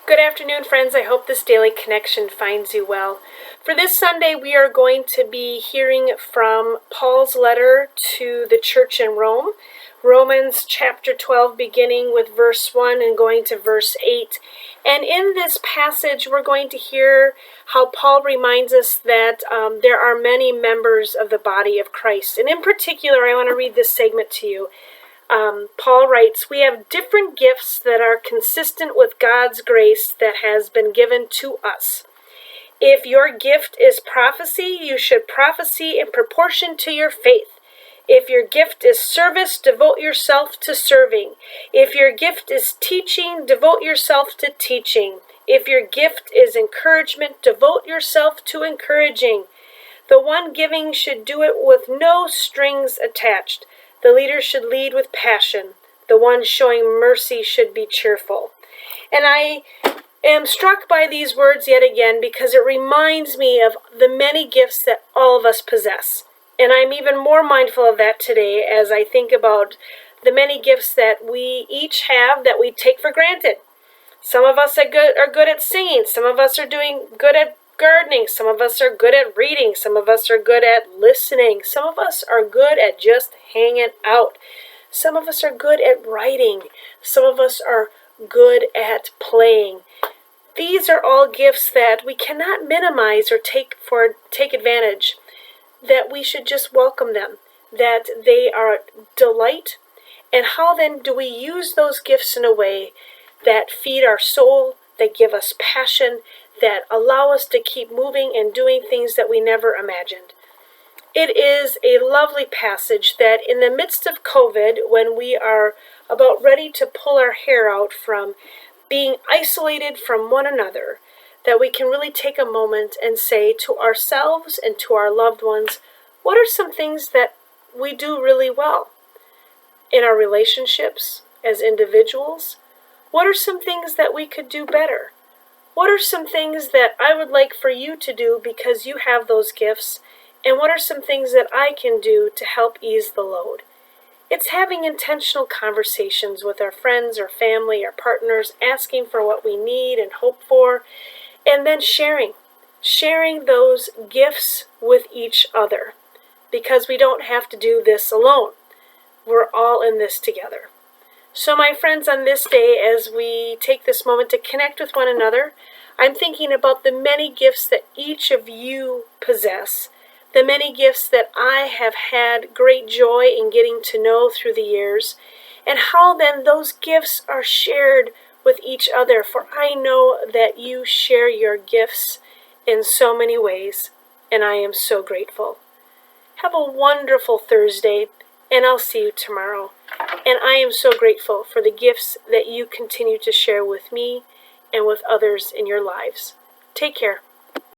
Good afternoon, friends. I hope this daily connection finds you well. For this Sunday, we are going to be hearing from Paul's letter to the church in Rome, Romans chapter 12, beginning with verse 1 and going to verse 8. And in this passage, we're going to hear how Paul reminds us that there are many members of the body of Christ. And in particular, I want to read this segment to you. Paul writes, "We have different gifts that are consistent with God's grace that has been given to us. If your gift is prophecy, you should prophesy in proportion to your faith. If your gift is service, devote yourself to serving. If your gift is teaching, devote yourself to teaching. If your gift is encouragement, devote yourself to encouraging. The one giving should do it with no strings attached. The leader should lead with passion. The one showing mercy should be cheerful." And I am struck by these words yet again because it reminds me of the many gifts that all of us possess. And I'm even more mindful of that today as I think about the many gifts that we each have that we take for granted. Some of us are good at singing. Some of us are doing good at gardening. Some of us are good at reading. Some of us are good at listening. Some of us are good at just hanging out. Some of us are good at writing. Some of us are good at playing. These are all gifts that we cannot minimize or take advantage, that we should just welcome them, that they are delight. And how then do we use those gifts in a way that feed our soul, that give us passion, that allow us to keep moving and doing things that we never imagined? It is a lovely passage that in the midst of COVID, when we are about ready to pull our hair out from being isolated from one another, that we can really take a moment and say to ourselves and to our loved ones, what are some things that we do really well in our relationships as individuals? What are some things that we could do better? What are some things that I would like for you to do because you have those gifts? And what are some things that I can do to help ease the load? It's having intentional conversations with our friends, our family, our partners, asking for what we need and hope for, and then sharing those gifts with each other, because we don't have to do this alone. We're all in this together. So my friends, on this day, as we take this moment to connect with one another, I'm thinking about the many gifts that each of you possess, the many gifts that I have had great joy in getting to know through the years, and how then those gifts are shared with each other, for I know that you share your gifts in so many ways, and I am so grateful. Have a wonderful Thursday, and I'll see you tomorrow. And I am so grateful for the gifts that you continue to share with me and with others in your lives. Take care.